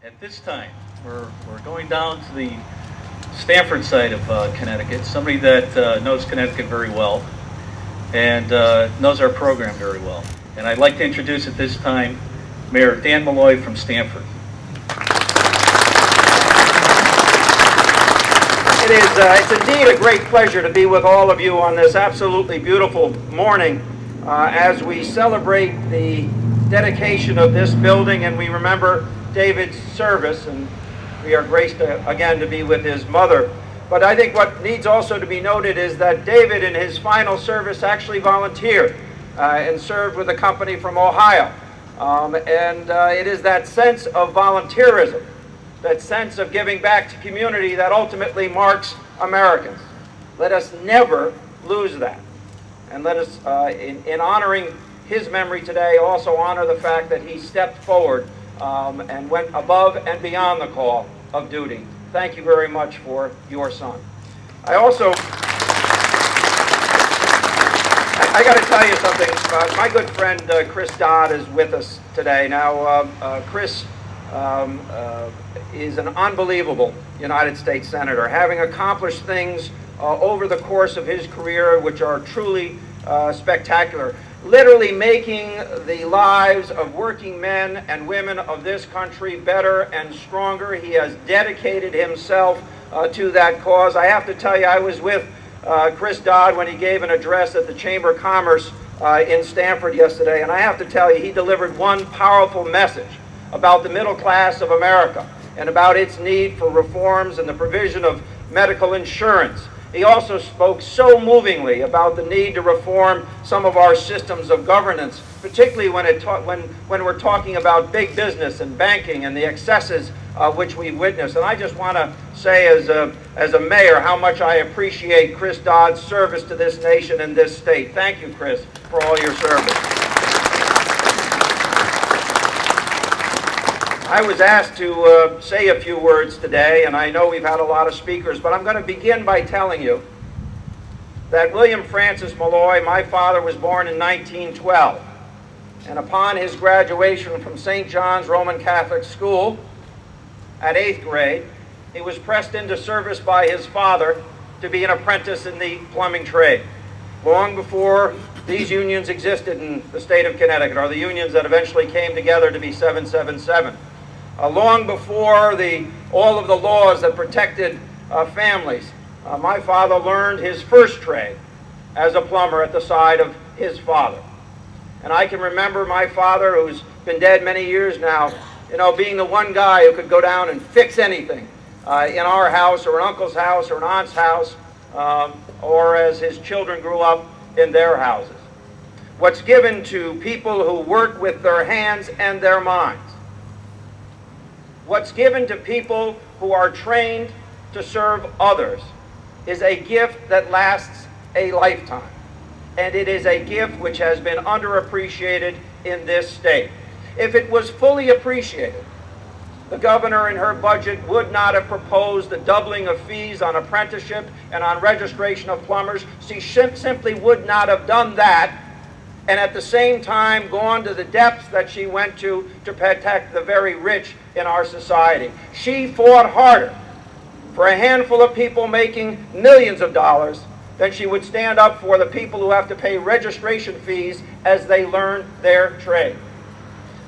At this time, we're going down to the Stamford side of Connecticut, somebody that knows Connecticut very well and knows our program very well. And I'd like to introduce at this time Mayor Dan Malloy from Stamford. It's indeed a great pleasure to be with all of you on this absolutely beautiful morning as we celebrate the dedication of this building and we remember David's service, and we are graced again to be with his mother. But I think what needs also to be noted is that David in his final service actually volunteered and served with a company from Ohio. It is that sense of volunteerism, that sense of giving back to community that ultimately marks Americans. Let us never lose that. And let us, in honoring his memory today, also honor the fact that he stepped forward and went above and beyond the call of duty. Thank you very much for your son. I got to tell you something. My good friend Chris Dodd is with us today. Now, Chris is an unbelievable United States Senator, having accomplished things over the course of his career which are truly spectacular. Literally making the lives of working men and women of this country better and stronger. He has dedicated himself to that cause. I have to tell you, I was with Chris Dodd when he gave an address at the Chamber of Commerce in Stamford yesterday, and I have to tell you, he delivered one powerful message about the middle class of America and about its need for reforms and the provision of medical insurance. He also spoke so movingly about the need to reform some of our systems of governance, particularly when we're talking about big business and banking and the excesses which we've witnessed. And I just want to say as a mayor how much I appreciate Chris Dodd's service to this nation and this state. Thank you, Chris, for all your service. I was asked to say a few words today, and I know we've had a lot of speakers, but I'm going to begin by telling you that William Francis Malloy, my father, was born in 1912, and upon his graduation from St. John's Roman Catholic School at 8th grade, he was pressed into service by his father to be an apprentice in the plumbing trade. Long before these unions existed in the state of Connecticut, or the unions that eventually came together to be 777. Long before all of the laws that protected families, my father learned his first trade as a plumber at the side of his father. And I can remember my father, who's been dead many years now, being the one guy who could go down and fix anything in our house or an uncle's house or an aunt's house, or as his children grew up in their houses. What's given to people who work with their hands and their minds, what's given to people who are trained to serve others, is a gift that lasts a lifetime. And it is a gift which has been underappreciated in this state. If it was fully appreciated, the governor in her budget would not have proposed the doubling of fees on apprenticeship and on registration of plumbers. She simply would not have done that, and at the same time gone to the depths that she went to protect the very rich in our society. She fought harder for a handful of people making millions of dollars than she would stand up for the people who have to pay registration fees as they learn their trade.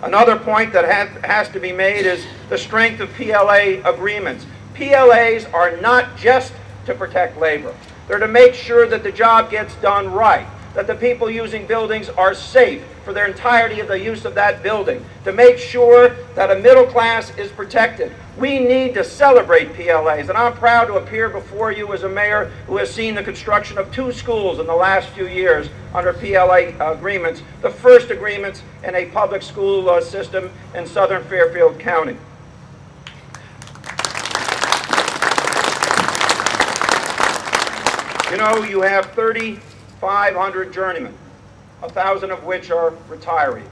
Another point that has to be made is the strength of PLA agreements. PLAs are not just to protect labor. They're to make sure that the job gets done right, that the people using buildings are safe for their entirety of the use of that building, to make sure that a middle class is protected. We need to celebrate PLAs, and I'm proud to appear before you as a mayor who has seen the construction of 2 schools in the last few years under PLA agreements, the first agreements in a public school system in southern Fairfield County. You have 3,500 journeymen, 1,000 of which are retirees.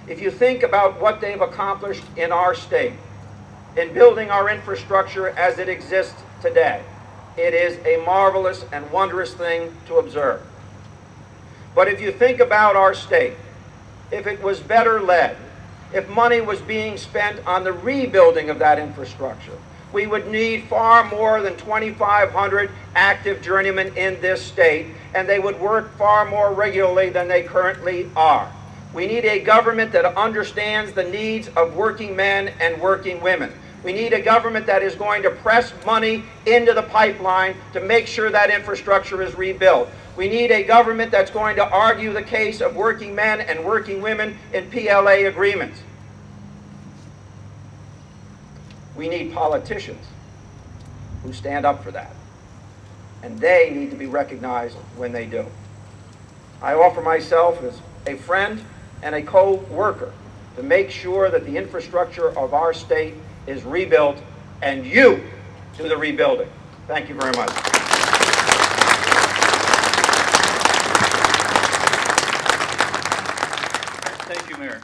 If you think about what they've accomplished in our state, in building our infrastructure as it exists today, it is a marvelous and wondrous thing to observe. But if you think about our state, if it was better led, if money was being spent on the rebuilding of that infrastructure. We would need far more than 2,500 active journeymen in this state, and they would work far more regularly than they currently are. We need a government that understands the needs of working men and working women. We need a government that is going to press money into the pipeline to make sure that infrastructure is rebuilt. We need a government that's going to argue the case of working men and working women in PLA agreements. We need politicians who stand up for that. And they need to be recognized when they do. I offer myself as a friend and a co-worker to make sure that the infrastructure of our state is rebuilt, and you do the rebuilding. Thank you very much. Thank you, Mayor.